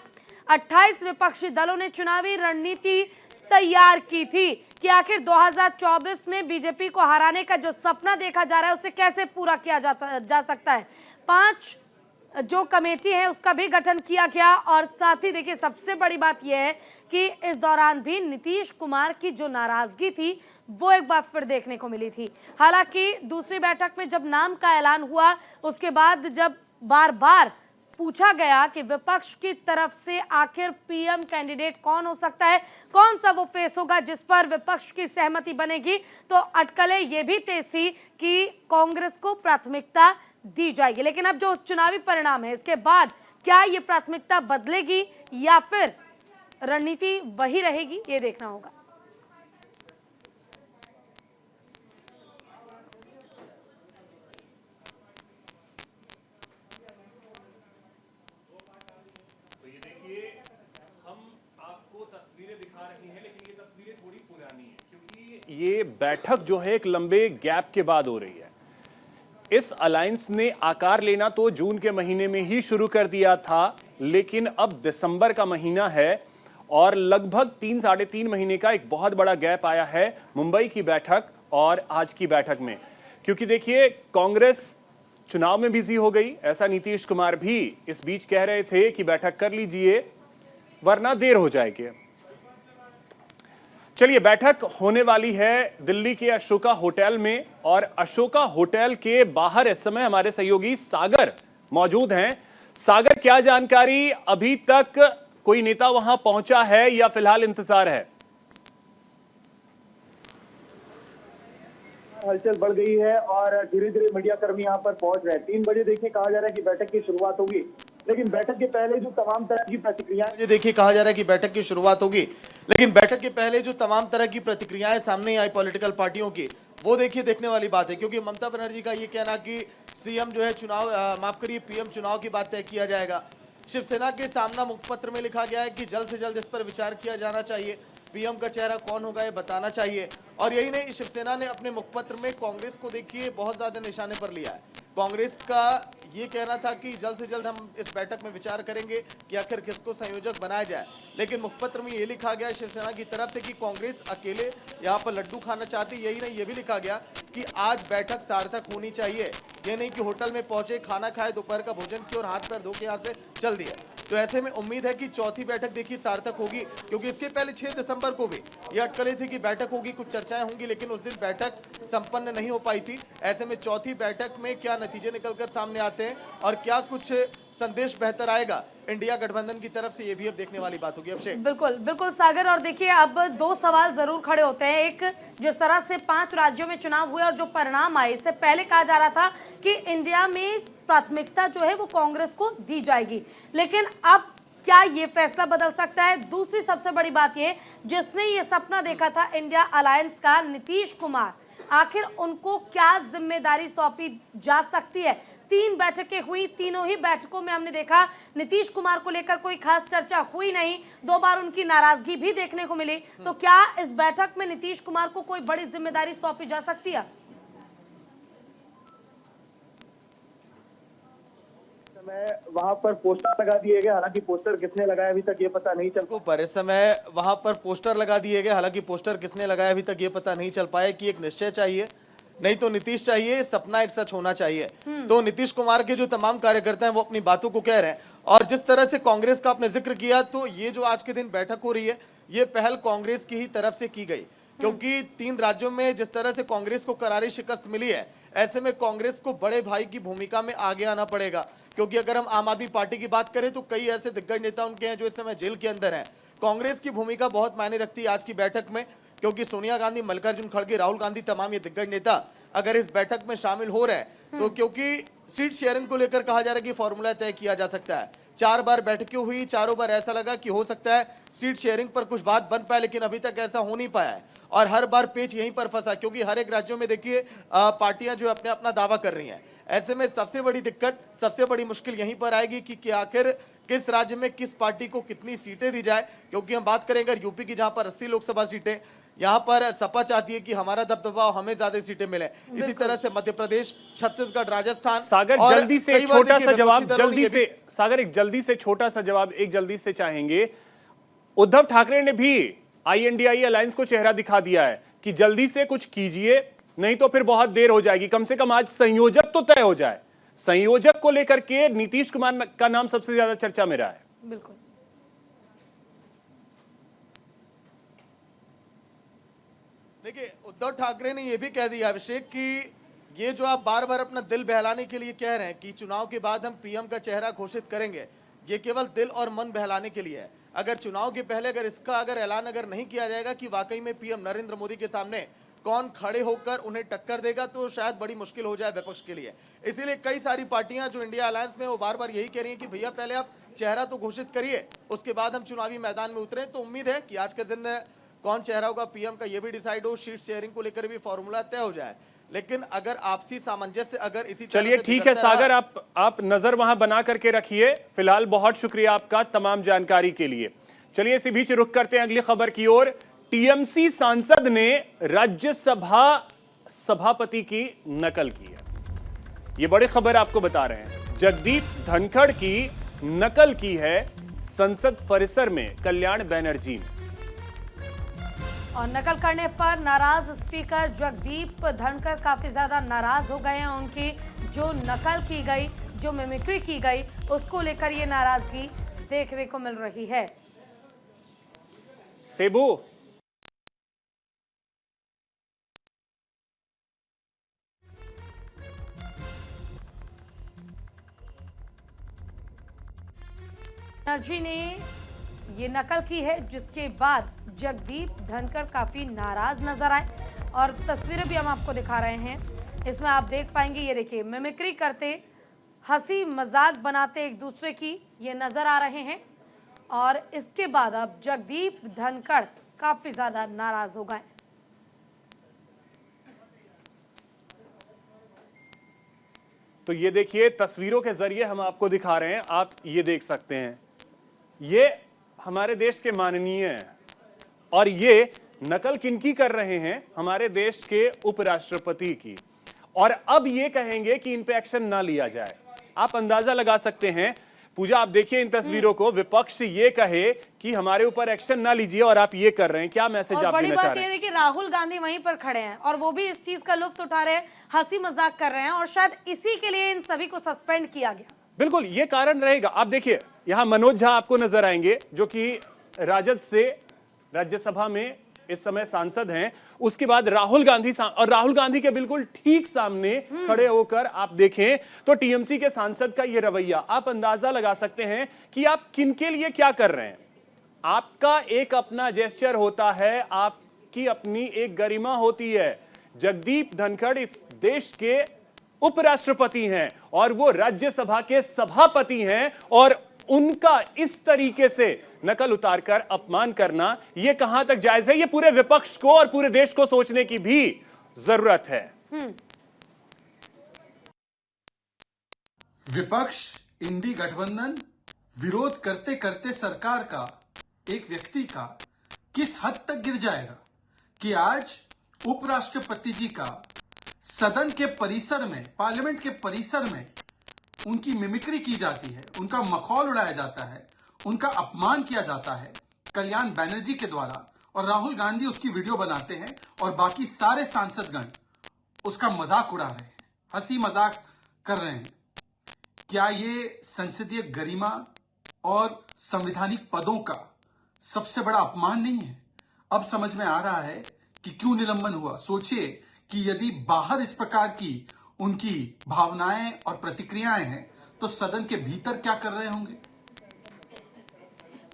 28 विपक्षी दलों ने चुनावी रणनीति तैयार की थी कि आखिर 2024 में बीजेपी को हराने का जो सपना देखा जा रहा है उसे कैसे पूरा किया जा सकता है। 5 जो कमेटी है उसका भी गठन किया गया और साथ ही देखिए सबसे बड़ी बात यह है कि इस दौरान भी नीतीश कुमार की जो नाराजगी थी वो एक बार फिर देखने को मिली थी। हालांकि दूसरी बैठक में जब नाम का ऐलान हुआ उसके बाद जब बार बार पूछा गया कि विपक्ष की तरफ से आखिर पीएम कैंडिडेट कौन हो सकता है, कौन सा वो फेस होगा जिस पर विपक्ष की सहमति बनेगी, तो अटकलें ये भी तेज थी कि कांग्रेस को प्राथमिकता दी जाएगी। लेकिन अब जो चुनावी परिणाम है, इसके बाद क्या ये प्राथमिकता बदलेगी या फिर रणनीति वही रहेगी, ये देखना होगा। ये बैठक जो है एक लंबे गैप के बाद हो रही है। इस अलायंस ने आकार लेना तो जून के महीने में ही शुरू कर दिया था, लेकिन अब दिसंबर का महीना है और लगभग 3-3.5 महीने का एक बहुत बड़ा गैप आया है मुंबई की बैठक और आज की बैठक में। क्योंकि देखिए, कांग्रेस चुनाव में बिजी हो गई, ऐसा नीतीश कुमार भी इस बीच कह रहे थे कि बैठक कर लीजिए वरना देर हो जाएगी। चलिए, बैठक होने वाली है दिल्ली के अशोका होटल में और अशोका होटल के बाहर इस समय हमारे सहयोगी सागर मौजूद हैं। सागर, क्या जानकारी, अभी तक कोई नेता वहां पहुंचा है या फिलहाल इंतजार है? हलचल बढ़ गई है और धीरे धीरे मीडिया कर्मी यहाँ पर पहुंच रहे हैं। 3 बजे देखिए कहा जा रहा है कि बैठक की शुरुआत होगी, लेकिन बैठक के पहले जो तमाम तरह की प्रतिक्रियाएं देखिए कहा जा रहा है कि बैठक की शुरुआत होगी, लेकिन बैठक के पहले जो तमाम तरह की प्रतिक्रियाएं सामने आई पॉलिटिकल पार्टियों की, वो देखिए देखने वाली बात है। क्योंकि ममता बनर्जी का ये कहना कि सीएम जो है चुनाव माफ करिए पीएम चुनाव की बात तय किया जाएगा। शिवसेना के सामना मुखपत्र में लिखा गया है कि जल्द से जल्द इस पर विचार किया जाना चाहिए, पीएम का चेहरा कौन होगा ये बताना चाहिए। और यही नहीं, शिवसेना ने अपने मुखपत्र में कांग्रेस को देखिए बहुत ज्यादा निशाने पर लिया है। कांग्रेस का ये कहना था कि जल्द से जल्द हम इस बैठक में विचार करेंगे कि आखिर किसको संयोजक बनाया जाए, लेकिन मुखपत्र में ये लिखा गया शिवसेना की तरफ से कि कांग्रेस अकेले यहाँ पर लड्डू खाना चाहती। यही नहीं, ये भी लिखा गया कि आज बैठक सार्थक होनी चाहिए, ये नहीं कि होटल में पहुंचे, खाना खाए, दोपहर का भोजन किया और हाथ पैर धो के यहाँ से चल दिया। तो ऐसे में उम्मीद है कि चौथी बैठक देखिए सार्थक होगी, क्योंकि इसके पहले 6 दिसंबर को भी ये अटकलें थी कि बैठक होगी, कुछ चर्चाएं होंगी, लेकिन उस दिन बैठक संपन्न नहीं हो पाई थी। ऐसे में चौथी बैठक में क्या नतीजे निकलकर सामने आते हैं और क्या कुछ संदेश बेहतर आएगा इंडिया गठबंधन की तरफ से, ये भी अब देखने वाली बात होगी। अभिषेक, बिल्कुल बिल्कुल सागर, और देखिए अब 2 सवाल जरूर खड़े होते हैं। एक, जिस तरह से 5 राज्यों में चुनाव हुए और जो परिणाम आए, इससे पहले कहा जा रहा था कि इंडिया में प्राथमिकता जो है वो कांग्रेस को दी जाएगी, लेकिन अब क्या ये फैसला बदल सकता है? दूसरी सबसे बड़ी बात ये, जिसने ये सपना देखा था इंडिया अलायंस का, नीतीश कुमार, आखिर उनको क्या जिम्मेदारी सौंपी जा सकती है? 3 बैठकें हुई, तीनों ही बैठकों में हमने देखा नीतीश कुमार को लेकर कोई खास चर्चा हुई नहीं, 2 बार उनकी नाराजगी भी देखने को मिली। तो क्या इस बैठक में नीतीश कुमार को कोई बड़ी जिम्मेदारी सौंपी जा सकती है? वहां पर पोस्टर लगा दिए गए, हालांकि पोस्टर किसने लगाया अभी तक ये पता नहीं चल पर इस समय वहां पर पोस्टर लगा दिए गए, हालांकि पोस्टर किसने लगाया अभी तक ये पता नहीं चल पाया। कि एक निश्चय चाहिए, नहीं तो नीतीश चाहिए, सपना एक सच होना चाहिए। तो नीतीश कुमार के जो तमाम कार्यकर्ता हैं वो अपनी बातों को कह रहे हैं। और जिस तरह से कांग्रेस का आपने जिक्र किया, तो ये जो आज के दिन बैठक हो रही है, ये पहल कांग्रेस की ही तरफ से की गई, क्योंकि 3 राज्यों में जिस तरह से कांग्रेस को करारी शिकस्त मिली है, ऐसे में कांग्रेस को बड़े भाई की भूमिका में आगे आना पड़ेगा। क्योंकि अगर हम आम आदमी पार्टी की बात करें तो कई ऐसे दिग्गज नेता उनके हैं जो इस समय जेल के अंदर हैं। कांग्रेस की भूमिका बहुत मायने रखती है आज की बैठक में, क्योंकि सोनिया गांधी, मल्लिकार्जुन खड़गे, राहुल गांधी, तमाम ये दिग्गज नेता अगर इस बैठक में शामिल हो रहे हैं, तो क्योंकि सीट शेयरिंग को लेकर कहा जा रहा है कि फॉर्मूला तय किया जा सकता है। 4 बार बैठकें हुई, चारों बार ऐसा लगा कि हो सकता है सीट शेयरिंग पर कुछ बात बन पाए, लेकिन अभी तक ऐसा हो नहीं पाया है। और हर बार पेच यहीं पर फंसा, क्योंकि हर एक राज्यों में देखिए पार्टियां जो अपने अपना दावा कर रही हैं। ऐसे में सबसे बड़ी दिक्कत, सबसे बड़ी मुश्किल यहीं पर आएगी कि आखिर किस राज्य में किस पार्टी को कितनी सीटें दी जाए। क्योंकि हम बात करें अगर यूपी की, जहां पर 80 लोकसभा सीटें, यहाँ पर सपा चाहती है कि हमारा दबदबा, हमें ज्यादा सीटें मिले। इसी तरह से मध्य प्रदेश, छत्तीसगढ़, राजस्थान। सागर, जल्दी से एक छोटा सा जवाब, जल्दी से सागर, एक जल्दी से छोटा सा जवाब, एक जल्दी से चाहेंगे। उद्धव ठाकरे ने भी INDIA अलायंस को चेहरा दिखा दिया है कि जल्दी से कुछ कीजिए, नहीं तो फिर बहुत देर हो जाएगी। कम से कम आज संयोजक तो तय हो जाए। संयोजक को लेकर के नीतीश कुमार का नाम सबसे ज्यादा चर्चा में रहा है। बिल्कुल, देखिए उद्धव ठाकरे ने यह भी कह दिया अभिषेक कि ये जो आप बार बार अपना दिल बहलाने के लिए कह रहे हैं कि चुनाव के बाद हम पीएम का चेहरा घोषित करेंगे, ये केवल दिल और मन बहलाने के लिए है। अगर चुनाव के पहले अगर इसका ऐलान नहीं किया जाएगा कि वाकई में पीएम नरेंद्र मोदी के सामने कौन खड़े होकर उन्हें टक्कर देगा, तो शायद बड़ी मुश्किल हो जाए विपक्ष के लिए। इसीलिए कई सारी पार्टियां जो इंडिया अलायंस में, वो बार बार यही कह रही हैं कि भैया पहले आप चेहरा तो घोषित करिए, उसके बाद हम चुनावी मैदान में उतरें। तो उम्मीद है कि आज के दिन कौन चेहरा होगा पीएम का ये भी डिसाइड हो, सीट शेयरिंग को लेकर भी फॉर्मूला तय हो जाए। लेकिन अगर आपसी सामंजस्य अगर इसी चलिए ठीक है सागर, आप नजर वहां बना करके रखिए। फिलहाल बहुत शुक्रिया आपका तमाम जानकारी के लिए। चलिए इसी बीच रुख करते हैं अगली खबर की ओर। टीएमसी सांसद ने राज्यसभा सभापति की नकल की है। ये बड़ी खबर आपको बता रहे हैं। जगदीप धनखड़ की नकल की है संसद परिसर में कल्याण बनर्जी ने। और नकल करने पर नाराज स्पीकर जगदीप धनखड़ काफी ज्यादा नाराज हो गए हैं। उनकी जो नकल की गई, जो मिमिक्री की गई, उसको लेकर ये नाराजगी देखने को मिल रही है। सेबू, बनर्जी ने ये नकल की है, जिसके बाद जगदीप धनखड़ काफी नाराज नजर आए। और तस्वीरें भी हम आपको दिखा रहे हैं, इसमें आप देख पाएंगे। ये देखिए, मिमिक्री करते, हंसी मजाक बनाते एक दूसरे की, ये नजर आ रहे हैं। और इसके बाद अब जगदीप धनखड़ काफी ज्यादा नाराज हो गए। तो ये देखिए, तस्वीरों के जरिए हम आपको दिखा रहे हैं, आप ये देख सकते हैं। ये हमारे देश के माननीय हैं और ये नकल किनकी कर रहे हैं? हमारे देश के उपराष्ट्रपति की। और अब ये कहेंगे कि इन पे एक्शन ना लिया जाए। आप अंदाजा लगा सकते हैं। पूजा, आप देखिए इन तस्वीरों को। विपक्ष ये कहे कि हमारे ऊपर एक्शन ना लीजिए और आप ये कर रहे हैं, क्या मैसेज आप देना चाह रहे हैं? बड़ी बात ये है कि राहुल गांधी वहीं पर खड़े हैं और वो भी इस चीज का लुत्फ उठा रहे हैं, हंसी मजाक कर रहे हैं। और शायद इसी के लिए इन सभी को सस्पेंड किया गया। बिल्कुल ये कारण रहेगा। आप देखिए, यहां मनोज झा आपको नजर आएंगे, जो कि राजद से राज्यसभा में इस समय सांसद हैं। उसके बाद राहुल गांधी, और राहुल गांधी के बिल्कुल ठीक सामने खड़े होकर आप देखें तो टीएमसी के सांसद का ये रवैया, आप अंदाजा लगा सकते हैं कि आप किनके लिए क्या कर रहे हैं। आपका एक अपना जेस्चर होता है, आपकी अपनी एक गरिमा होती है। जगदीप धनखड़ इस देश के उपराष्ट्रपति हैं और वो राज्यसभा के सभापति हैं, और उनका इस तरीके से नकल उतारकर अपमान करना, ये कहां तक जायज है? ये पूरे विपक्ष को और पूरे देश को सोचने की भी जरूरत है। विपक्ष, इंडी गठबंधन विरोध करते करते सरकार का, एक व्यक्ति का किस हद तक गिर जाएगा कि आज उपराष्ट्रपति जी का सदन के परिसर में, पार्लियामेंट के परिसर में उनकी मिमिक्री की जाती है, उनका मखौल उड़ाया जाता है, उनका अपमान किया जाता है कल्याण बनर्जी के द्वारा, और राहुल गांधी उसकी वीडियो बनाते हैं और बाकी सारे सांसदगण उसका मजाक उड़ा रहे हैं, हंसी मजाक कर रहे हैं। क्या ये संसदीय गरिमा और संवैधानिक पदों का सबसे बड़ा अपमान नहीं है? अब समझ में आ रहा है कि क्यों निलंबन हुआ। सोचिए कि यदि बाहर इस प्रकार की उनकी भावनाएं और प्रतिक्रियाएं हैं, तो सदन के भीतर क्या कर रहे होंगे।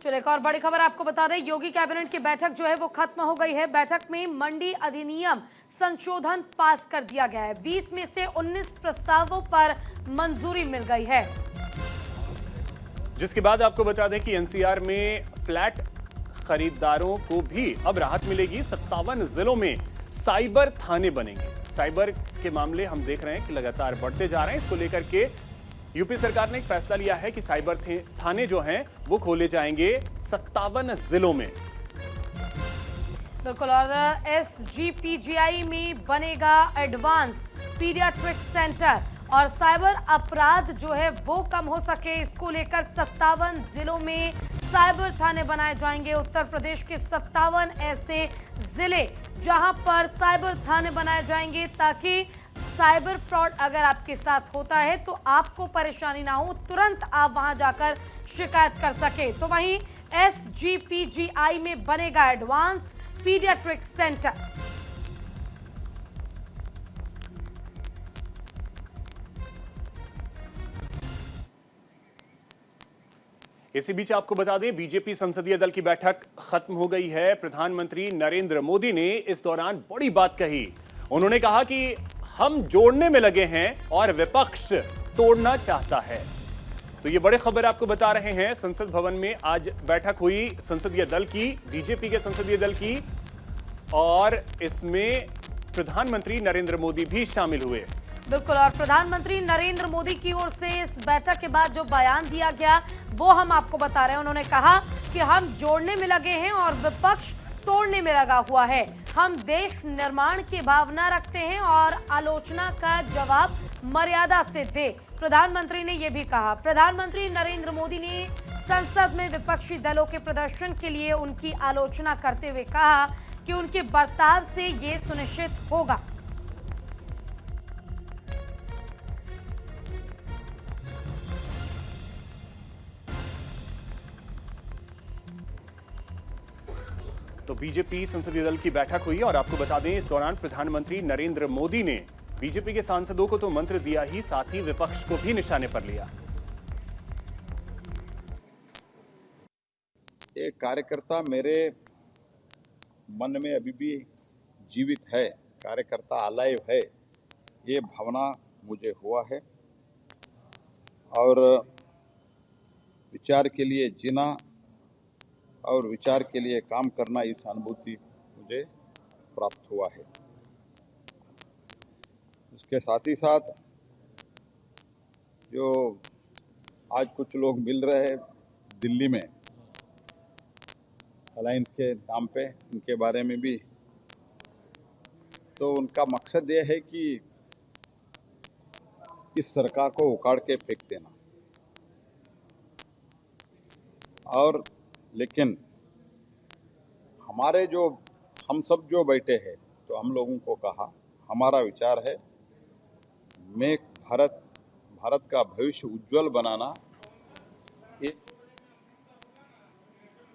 चलिए एक और बड़ी खबर आपको बता दें, योगी कैबिनेट की बैठक जो है वो खत्म हो गई है। बैठक में मंडी अधिनियम संशोधन पास कर दिया गया है। 20 में से 19 प्रस्तावों पर मंजूरी मिल गई है। जिसके बाद आपको बता दें कि एनसीआर में फ्लैट खरीदारों को भी अब राहत मिलेगी। 57 जिलों में साइबर थाने बनेंगे। साइबर के मामले हम देख रहे हैं कि लगातार बढ़ते जा रहे हैं। इसको लेकर के यूपी सरकार ने एक फैसला लिया है कि साइबर थाने जो हैं वो खोले जाएंगे 57 जिलों में। बिल्कुल। और एसजीपीजीआई में बनेगा एडवांस पीडियाट्रिक सेंटर, और साइबर अपराध जो है वो कम हो सके, इसको लेकर 57 जिलों में साइबर थाने बनाए जाएंगे। उत्तर प्रदेश के 57 ऐसे जिले जहां पर साइबर थाने बनाए जाएंगे, ताकि साइबर फ्रॉड अगर आपके साथ होता है तो आपको परेशानी ना हो, तुरंत आप वहां जाकर शिकायत कर सके। तो वहीं एसजीपीजीआई में बनेगा एडवांस पीडियाट्रिक सेंटर। इसी बीच आपको बता दें, बीजेपी संसदीय दल की बैठक खत्म हो गई है। प्रधानमंत्री नरेंद्र मोदी ने इस दौरान बड़ी बात कही। उन्होंने कहा कि हम जोड़ने में लगे हैं और विपक्ष तोड़ना चाहता है। तो ये बड़ी खबर आपको बता रहे हैं। संसद भवन में आज बैठक हुई संसदीय दल की, बीजेपी के संसदीय दल की, और इसमें प्रधानमंत्री नरेंद्र मोदी भी शामिल हुए। बिल्कुल, और प्रधानमंत्री नरेंद्र मोदी की ओर से इस बैठक के बाद जो बयान दिया गया वो हम आपको बता रहे हैं। उन्होंने कहा कि हम जोड़ने में लगे हैं और विपक्ष तोड़ने में लगा हुआ है। हम देश निर्माण की भावना रखते हैं और आलोचना का जवाब मर्यादा से दे। प्रधानमंत्री ने यह भी कहा। प्रधानमंत्री नरेंद्र मोदी ने संसद में विपक्षी दलों के प्रदर्शन के लिए उनकी आलोचना करते हुए कहा कि उनके बर्ताव से ये सुनिश्चित होगा। तो बीजेपी संसदीय दल की बैठक हुई और आपको बता दें, इस दौरान प्रधानमंत्री नरेंद्र मोदी ने बीजेपी के सांसदों को तो मंत्र दिया ही, साथ ही विपक्ष को भी निशाने पर लिया। एक कार्यकर्ता मेरे मन में अभी भी जीवित है, कार्यकर्ता अलाइव है, ये भावना मुझे हुआ है और विचार के लिए जीना और विचार के लिए काम करना, इस अनुभूति मुझे प्राप्त हुआ है। उसके साथ ही साथ जो आज कुछ लोग मिल रहे हैं दिल्ली में अलायंस के नाम पे, उनके बारे में भी, तो उनका मकसद ये है कि इस सरकार को उखाड़ के फेंक देना। और लेकिन हमारे जो हम सब जो बैठे हैं, तो हम लोगों को कहा, हमारा विचार है मेक भारत, भारत का भविष्य उज्जवल बनाना।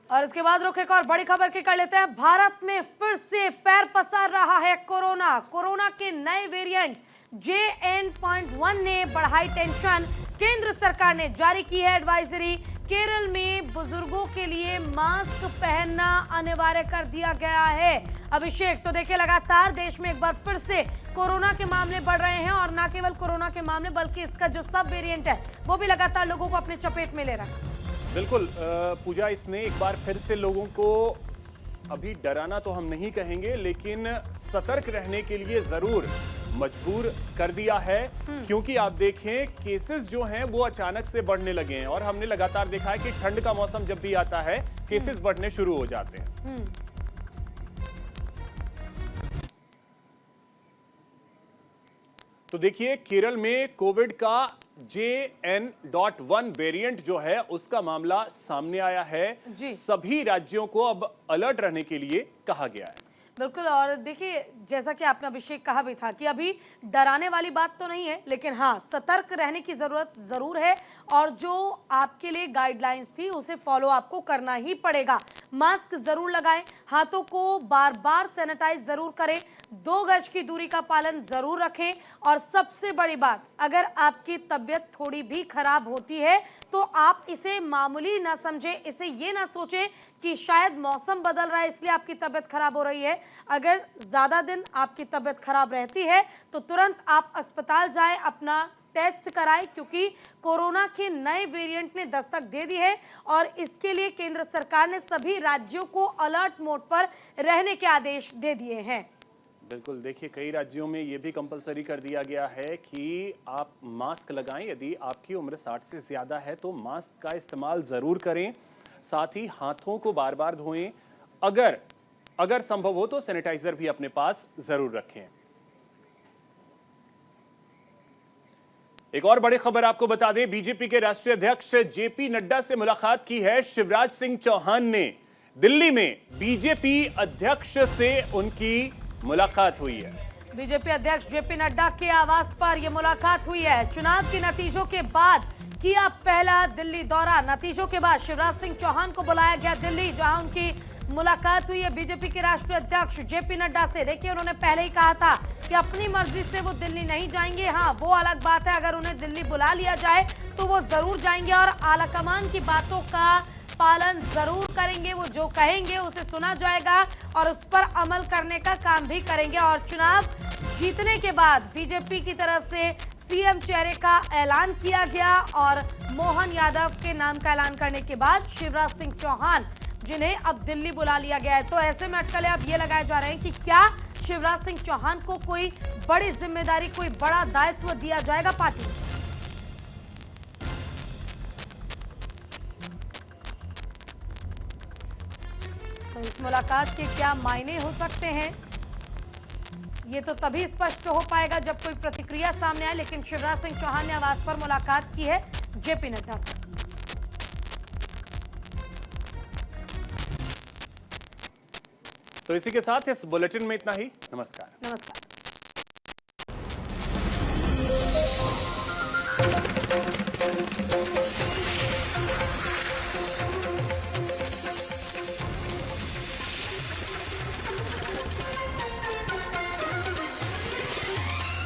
और इसके बाद रुक एक और बड़ी खबर की कर लेते हैं। भारत में फिर से पैर पसार रहा है कोरोना। कोरोना के नए वेरिएंट JN.1 ने बढ़ाई टेंशन। केंद्र सरकार ने जारी की है एडवाइजरी। केरल में बुजुर्गों के लिए मास्क पहनना अनिवार्य कर दिया गया है। अभिषेक, तो देखिए लगातार देश में एक बार फिर से कोरोना के मामले बढ़ रहे हैं और न केवल कोरोना के मामले बल्कि इसका जो सब वेरिएंट है वो भी लगातार लोगों को अपने चपेट में ले रहा है। बिल्कुल पूजा, इसने एक बार फिर से लोगों को अभी डराना तो हम नहीं कहेंगे, लेकिन सतर्क रहने के लिए जरूर मजबूर कर दिया है। क्योंकि आप देखें केसेस जो हैं वो अचानक से बढ़ने लगे हैं और हमने लगातार देखा है कि ठंड का मौसम जब भी आता है केसेस बढ़ने शुरू हो जाते हैं। तो देखिए केरल में कोविड का JN.1 वेरिएंट जो है उसका मामला सामने आया है। सभी राज्यों को अब अलर्ट रहने के लिए कहा गया है। बिल्कुल, और देखिए जैसा कि आपने अभिषेक कहा भी था कि अभी डराने वाली बात तो नहीं है, लेकिन हाँ सतर्क रहने की जरूरत जरूर है और जो आपके लिए गाइडलाइंस थी उसे फॉलो आपको करना ही पड़ेगा। मास्क जरूर लगाएं, हाथों को बार बार सैनिटाइज जरूर करें, 2 गज की दूरी का पालन जरूर रखें और सबसे बड़ी बात, अगर आपकी तबीयत थोड़ी भी खराब होती है तो आप इसे मामूली ना समझें, इसे ये ना सोचें कि शायद मौसम बदल रहा है इसलिए आपकी तबीयत खराब हो रही है। अगर ज्यादा दिन आपकी तबीयत खराब रहती है तो तुरंत आप अस्पताल जाएं, अपना टेस्ट कराएं, क्योंकि कोरोना के नए वेरिएंट ने दस्तक दे दी है और इसके लिए केंद्र सरकार ने सभी राज्यों को अलर्ट मोड पर रहने के आदेश दे दिए हैं। बिल्कुल, देखिए कई राज्यों में ये भी कंपलसरी कर दिया गया है कि आप मास्क लगाएं। यदि आपकी उम्र 60 से ज़्यादा है तो मास्क का इस्तेमाल ज़रूर करें, साथ ही हाथों को बार बार धोएं, अगर संभव हो तो सैनिटाइजर भी अपने पास ज़रूर रखें। एक और बड़ी खबर आपको बता दें, बीजेपी के राष्ट्रीय अध्यक्ष JP नड्डा से मुलाकात की है शिवराज सिंह चौहान ने। दिल्ली में बीजेपी अध्यक्ष से उनकी मुलाकात हुई है। बीजेपी अध्यक्ष JP नड्डा के आवास पर यह मुलाकात हुई है। चुनाव के नतीजों के बाद किया पहला दिल्ली दौरा। नतीजों के बाद शिवराज सिंह चौहान को बुलाया गया दिल्ली, जहां उनकी मुलाकात हुई है बीजेपी के राष्ट्रीय अध्यक्ष जेपी नड्डा से। देखिए, उन्होंने पहले ही कहा था कि अपनी मर्जी से वो दिल्ली नहीं जाएंगे। हाँ, वो अलग बात है, अगर उन्हें दिल्ली बुला लिया जाए तो वो जरूर जाएंगे और आलाकमान की बातों का पालन जरूर करेंगे। वो जो कहेंगे उसे सुना जाएगा और उस पर अमल करने का काम भी करेंगे। और चुनाव जीतने के बाद बीजेपी की तरफ से सीएम चेहरे का ऐलान किया गया और मोहन यादव के नाम का ऐलान करने के बाद शिवराज सिंह चौहान, जिन्हें अब दिल्ली बुला लिया गया है। तो ऐसे में अटकलें अब ये लगाए जा रहे हैं कि क्या शिवराज सिंह चौहान को कोई बड़ी जिम्मेदारी, कोई बड़ा दायित्व दिया जाएगा पार्टी में। तो इस मुलाकात के क्या मायने हो सकते हैं, ये तो तभी स्पष्ट हो पाएगा जब कोई प्रतिक्रिया सामने आए। लेकिन शिवराज सिंह चौहान ने आवास पर मुलाकात की है जेपी नड्डा से। तो इसी के साथ इस बुलेटिन में इतना ही। नमस्कार।